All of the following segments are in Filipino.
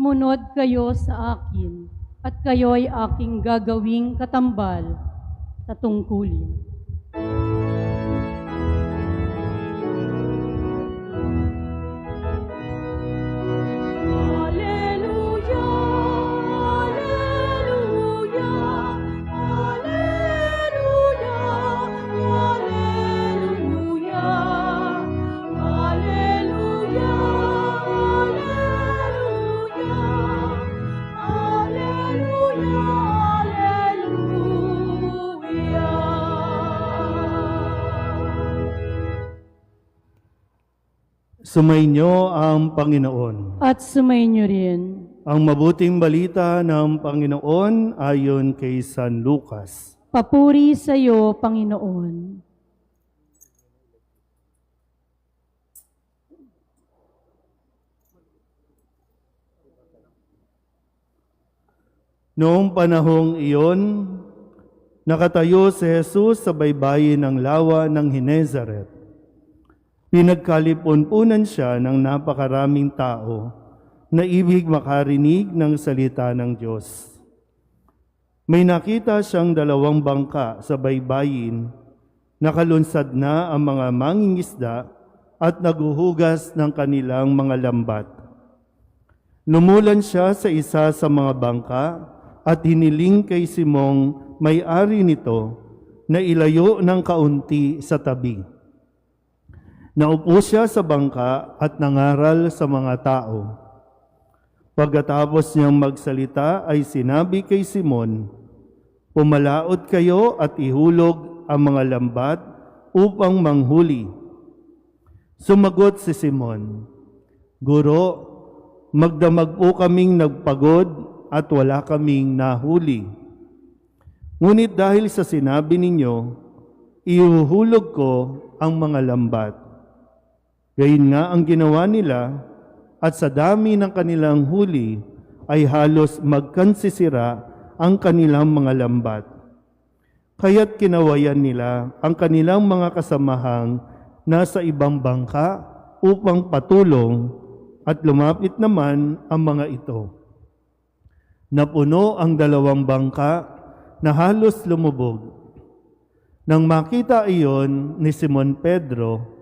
Sumunod kayo sa akin, at kayo'y aking gagawing katambal sa tungkulin. Sumainyo ang Panginoon. At sumainyo rin. Ang mabuting balita ng Panginoon ayon kay San Lucas. Papuri sa iyo, Panginoon. Noong panahong iyon, nakatayo si Jesus sa baybayin ng lawa ng Genezaret. Pinagkalipon-punan siya ng napakaraming tao na ibig makarinig ng salita ng Diyos. May nakita siyang 2 bangka sa baybayin, nakalunsad na ang mga mangingisda at naguhugas ng kanilang mga lambat. Lumulan siya sa isa sa mga bangka at hiniling kay Simong may-ari nito na ilayo ng kaunti sa tabi. Naupo siya sa bangka at nangaral sa mga tao. Pagkatapos niyang magsalita ay sinabi kay Simon, "Pumalaot kayo at ihulog ang mga lambat upang manghuli." Sumagot si Simon, "Guro, magdamag po kaming nagpagod at wala kaming nahuli. Ngunit dahil sa sinabi ninyo, ihuhulog ko ang mga lambat." Gayun nga ang ginawa nila, at sa dami ng kanilang huli ay halos magkansisira ang kanilang mga lambat. Kaya't kinawayan nila ang kanilang mga kasamahang nasa ibang bangka upang patulong, at lumapit naman ang mga ito. Napuno ang 2 bangka na halos lumubog. Nang makita iyon ni Simon Pedro,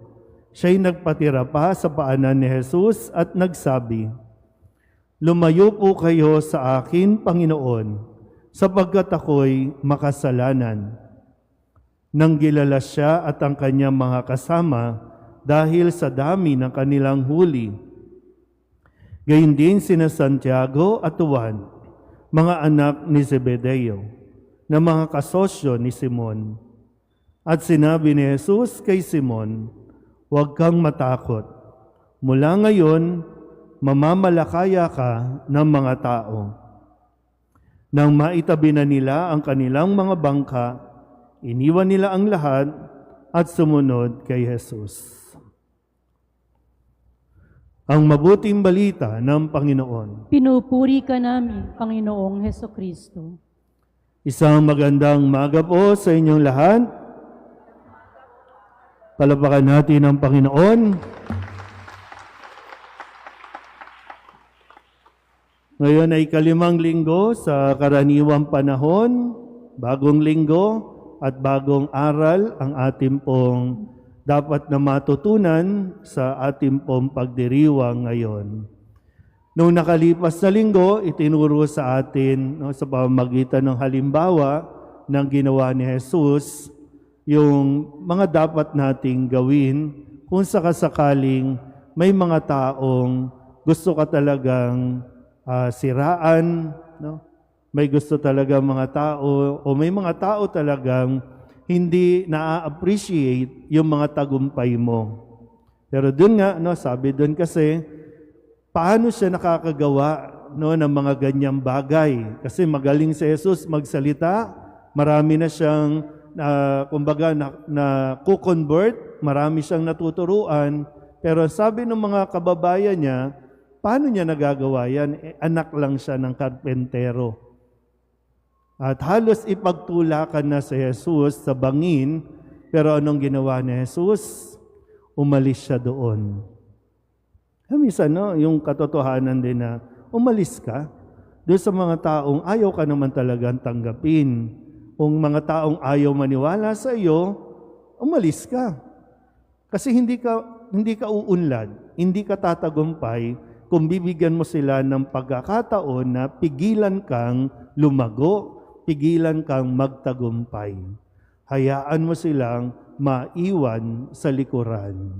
siya'y nagpatira pa sa paanan ni Jesus at nagsabi, "Lumayo po kayo sa akin, Panginoon, sapagkat ako'y makasalanan." Nang gilala siya at ang kanyang mga kasama dahil sa dami ng kanilang huli. Gayun din sina Santiago at Juan, mga anak ni Zebedeo, na mga kasosyo ni Simon. At sinabi ni Jesus kay Simon, "Huwag kang matakot. Mula ngayon, mamamalakaya ka ng mga tao." Nang maitabi na nila ang kanilang mga bangka, iniwan nila ang lahat at sumunod kay Jesus. Ang mabuting balita ng Panginoon. Pinupuri ka namin, Panginoong Hesukristo. Isang magandang umaga po sa inyong lahat. Palapakan natin ang Panginoon. Ngayon ay 5 linggo sa karaniwang panahon, bagong linggo at bagong aral ang ating pong dapat na matutunan sa ating pong pagdiriwang ngayon. Noong nakalipas na linggo, itinuro sa atin sa pamamagitan ng halimbawa ng ginawa ni Jesus, yung mga dapat nating gawin kung sakasakaling may mga taong gusto ka talagang siraan, no? May gusto talaga mga tao o may mga tao talagang hindi na-appreciate yung mga tagumpay mo. Pero dun nga, no, sabi dun kasi, paano siya nakakagawa ng mga ganyang bagay? Kasi magaling si Jesus magsalita, marami na siyang na kukonvert, marami siyang natuturuan, pero sabi ng mga kababayan niya, paano niya nagagawa yan? Anak lang siya ng karpentero. At halos ipagtulakan na si Jesus sa bangin, pero anong ginawa ni Jesus? Umalis siya doon. Minsan, no, yung katotohanan din na umalis ka. Doon sa mga taong ayaw ka naman talagang tanggapin. Kung mga taong ayaw maniwala sa iyo, umalis ka. Kasi hindi ka uunlad, hindi ka tatagumpay kung bibigyan mo sila ng pagkakataon na pigilan kang lumago, pigilan kang magtagumpay. Hayaan mo silang maiwan sa likuran.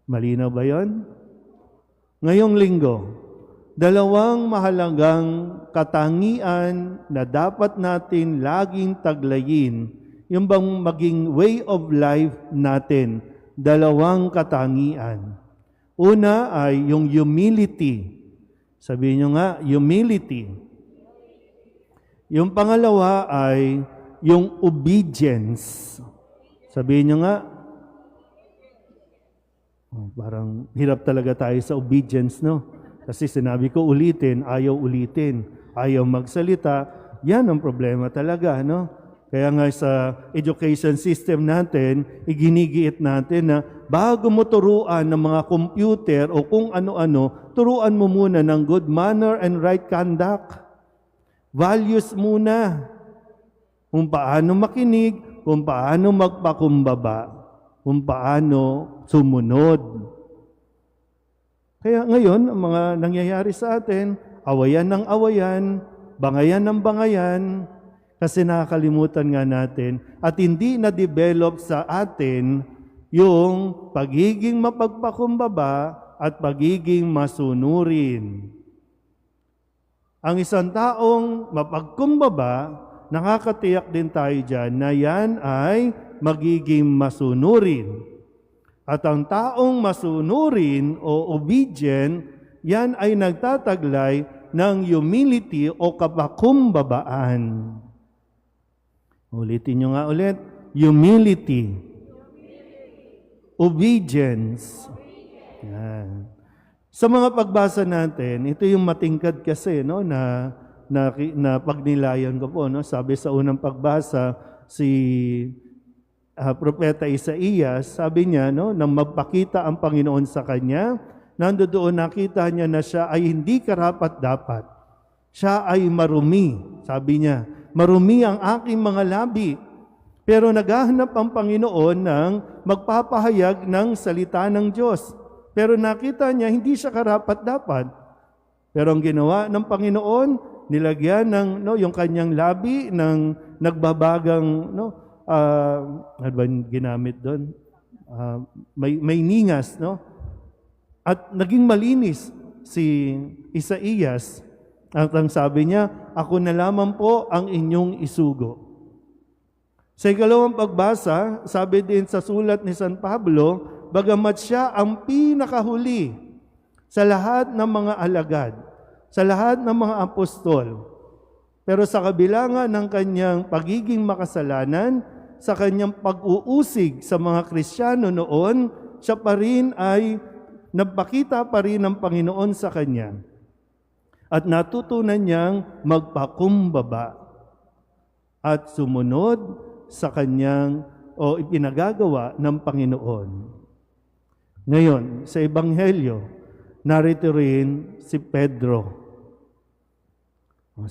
Malinaw ba yon? Ngayong linggo, dalawang mahalagang katangian na dapat natin laging taglayin, yung bang maging way of life natin, dalawang katangian. Una ay yung humility. Sabihin nyo nga, humility. Yung pangalawa ay yung obedience. Sabihin nyo nga, parang hirap talaga tayo sa obedience, no? Kasi sinabi ko ulitin, ayaw magsalita, yan ang problema talaga, no? Kaya nga sa education system natin, iginigiit natin na bago mo turuan ng mga computer o kung ano-ano, turuan mo muna ng good manner and right conduct. Values muna. Kung paano makinig, kung paano magpakumbaba, kung paano sumunod. Kaya ngayon, ang mga nangyayari sa atin, awayan ng awayan, bangayan ng bangayan, kasi nakakalimutan nga natin at hindi na-develop sa atin yung pagiging mapagpakumbaba at pagiging masunurin. Ang isang taong mapagkumbaba, nakakatiyak din tayo dyan na yan ay magiging masunurin. At ang taong masunurin o obedient, yan ay nagtataglay ng humility o kapakumbabaan. Ulitin nyo nga ulit. Humility. Obedience. Yan. Sa mga pagbasa natin, ito yung matingkad kasi, no, na pagnilayan ko po. No? Sabi sa unang pagbasa, si Propeta Isaías, sabi niya, no, nang magpakita ang Panginoon sa kanya, nandoon nakita niya na siya ay hindi karapat-dapat. Siya ay marumi. Sabi niya, marumi ang aking mga labi. Pero naghahanap ang Panginoon ng magpapahayag ng salita ng Diyos. Pero nakita niya, hindi siya karapat-dapat. Pero ang ginawa ng Panginoon, nilagyan ng yung kanyang labi ng nagbabagang, ano ba ginamit doon? May ningas, no? At naging malinis si Isaías. At ang sabi niya, ako na lamang po ang inyong isugo. Sa ikalawang pagbasa, sabi din sa sulat ni San Pablo, bagamat siya ang pinakahuli sa lahat ng mga alagad, sa lahat ng mga apostol, pero sa kabila nga ng kanyang pagiging makasalanan, sa kanyang pag-uusig sa mga Kristiyano noon, siya pa rin ay nagpakita pa rin ng Panginoon sa kanya. At natutunan niyang magpakumbaba at sumunod sa kanyang o ipinagagawa ng Panginoon. Ngayon, sa Ebanghelyo, narito rin si Pedro.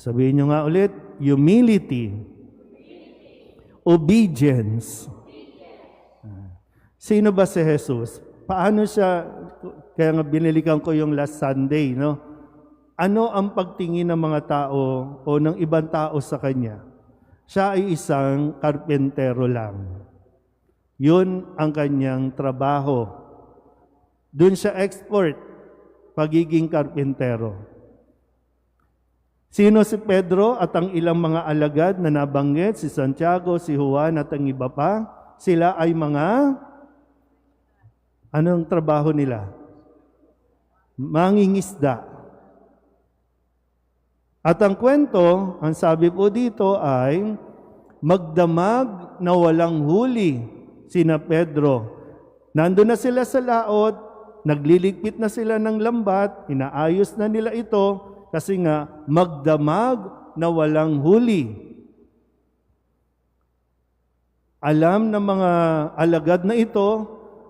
Sabihin niyo nga ulit, humility, obedience. Sino ba si Jesus? Paano siya, kaya nga binilikan ko yung last Sunday, no? Ano ang pagtingin ng mga tao o ng ibang tao sa kanya? Siya ay isang karpentero lang. Yun ang kanyang trabaho. Doon siya expert, pagiging karpentero. Sino si Pedro at ang ilang mga alagad na nabanggit, si Santiago, si Juan at ang iba pa? Sila ay mga, anong trabaho nila? Mangingisda. At ang kwento, ang sabi po dito ay, magdamag na walang huli sina Pedro. Nandun na sila sa laot, nagliligpit na sila ng lambat, inaayos na nila ito, kasi nga magdamag na walang huli. Alam ng mga alagad na ito,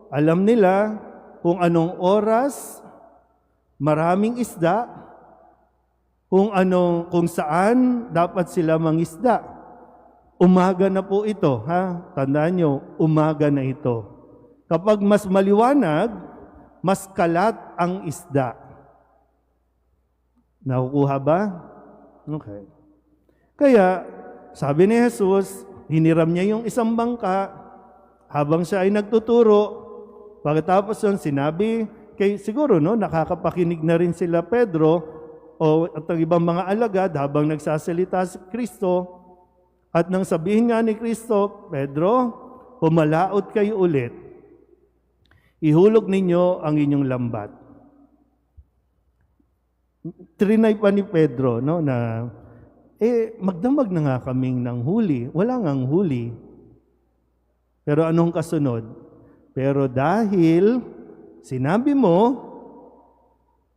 alam nila kung anong oras, maraming isda, kung saan dapat sila mangisda. Umaga na po ito, ha? Tandaan nyo, umaga na ito. Kapag mas maliwanag, mas kalat ang isda. Nakukuha ba? Okay. Kaya, sabi ni Jesus, hiniram niya yung isang bangka habang siya ay nagtuturo. Pagkatapos yun, sinabi, siguro nakakapakinig na rin sila Pedro at ang ibang mga alagad habang nagsasalita si Kristo. At nang sabihin nga ni Kristo, Pedro, pumalaot kayo ulit. Ihulog ninyo ang inyong lambat. Trinay pa ni Pedro na magdamag na nga kaming ng huli. Wala ngang huli. Pero anong kasunod? Pero dahil sinabi mo,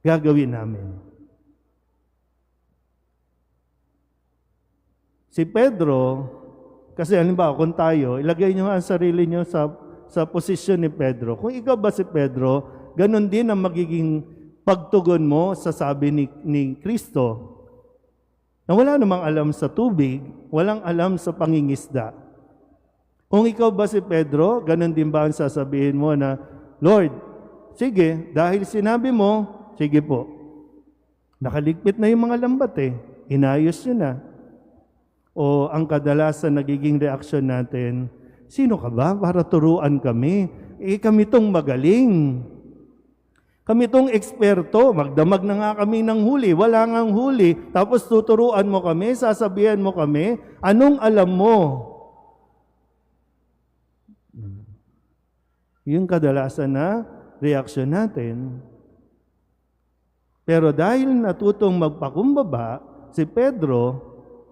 gagawin namin. Si Pedro, kasi halimbawa kung tayo, ilagay nyo ang sarili nyo sa posisyon ni Pedro. Kung ikaw ba si Pedro, ganun din ang magiging pagtugon mo sa sabi ni Kristo, na wala namang alam sa tubig, walang alam sa pangingisda. Kung ikaw ba si Pedro, ganun din ba ang sasabihin mo na, Lord, sige, dahil sinabi mo, sige po. Nakaligpit na yung mga lambat inayos nyo na. O ang kadalasan nagiging reaksyon natin, sino ka ba para turuan kami? Kami tong magaling. Kami tong eksperto. Magdamag na nga kami ng huli. Wala ngang huli. Tapos tuturuan mo kami, sasabihan mo kami, anong alam mo? Yung kadalasan na reaksyon natin. Pero dahil natutong magpakumbaba si Pedro,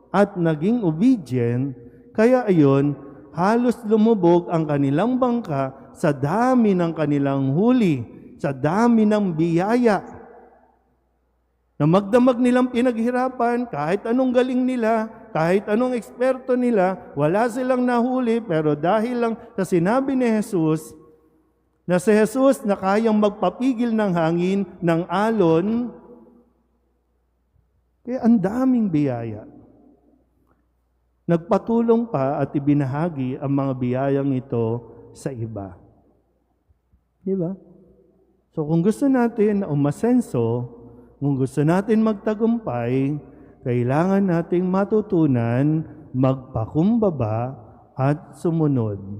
at naging obedient, kaya ayon, halos lumubog ang kanilang bangka sa dami ng kanilang huli, sa dami ng biyaya. Na magdamag nilang pinaghirapan, kahit anong galing nila, kahit anong eksperto nila, wala silang nahuli, pero dahil lang sa sinabi ni Jesus, na si Jesus na kayang magpapigil ng hangin, ng alon, kaya ang daming biyaya. Nagpatulong pa at ibinahagi ang mga biyayang ito sa iba. Di ba? So kung gusto natin na umasenso, kung gusto natin magtagumpay, kailangan nating matutunan, magpakumbaba at sumunod.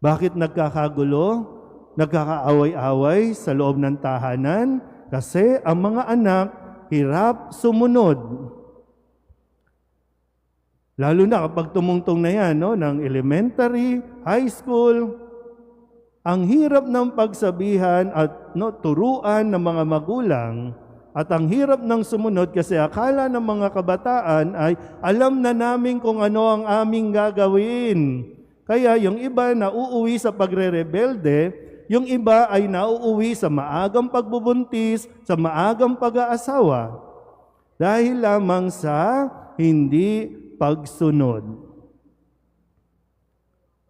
Bakit nagkakagulo? Nagkakaaway-away sa loob ng tahanan? Kasi ang mga anak hirap sumunod. Lalo na kapag tumungtong na yan, ng elementary, high school, ang hirap ng pagsabihan at turuan ng mga magulang at ang hirap ng sumunod kasi akala ng mga kabataan ay alam na namin kung ano ang aming gagawin. Kaya yung iba na uuwi sa pagre-rebelde, yung iba ay nauuwi sa maagang pagbubuntis, sa maagang pag-aasawa. Dahil lamang sa hindi pagsunod.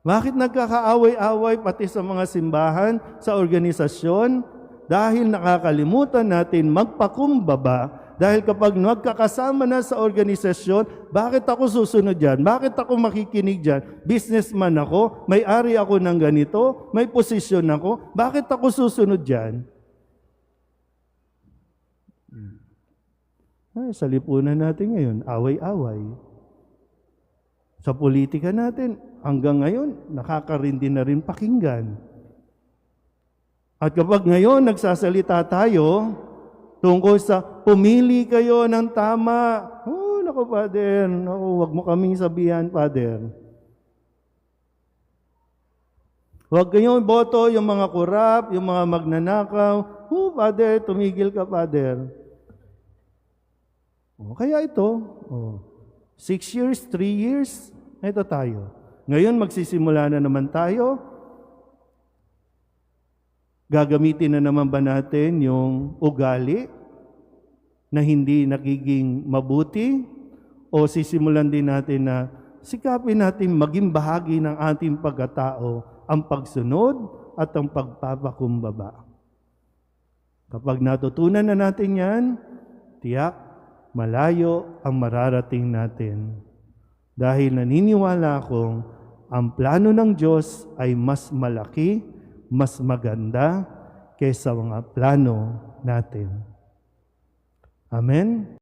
Bakit nagkakaaway-away pati sa mga simbahan, sa organisasyon? Dahil nakakalimutan natin magpakumbaba. Dahil kapag nagkakasama na sa organisasyon, bakit ako susunod dyan? Bakit ako makikinig dyan? Businessman ako, may-ari ako ng ganito, may posisyon ako, bakit ako susunod dyan? Sa lipunan natin ngayon, away-away. Sa politika natin, hanggang ngayon, nakakarindi na rin pakinggan. At kapag ngayon nagsasalita tayo tungkol sa pumili kayo ng tama, naku, Father, naku, wag mo kaming sabihan, Father. Huwag kayong boto yung mga kurap, yung mga magnanakaw. Father, tumigil ka, Father. Kaya ito, 6 years, 3 years, ito tayo. Ngayon, magsisimula na naman tayo. Gagamitin na naman ba natin yung ugali na hindi nagiging mabuti? O sisimulan din natin na sikapin natin maging bahagi ng ating pagkatao ang pagsunod at ang pagpapakumbaba? Kapag natutunan na natin yan, tiyak, malayo ang mararating natin. Dahil naniniwala akong ang plano ng Diyos ay mas malaki, mas maganda kaysa mga plano natin. Amen?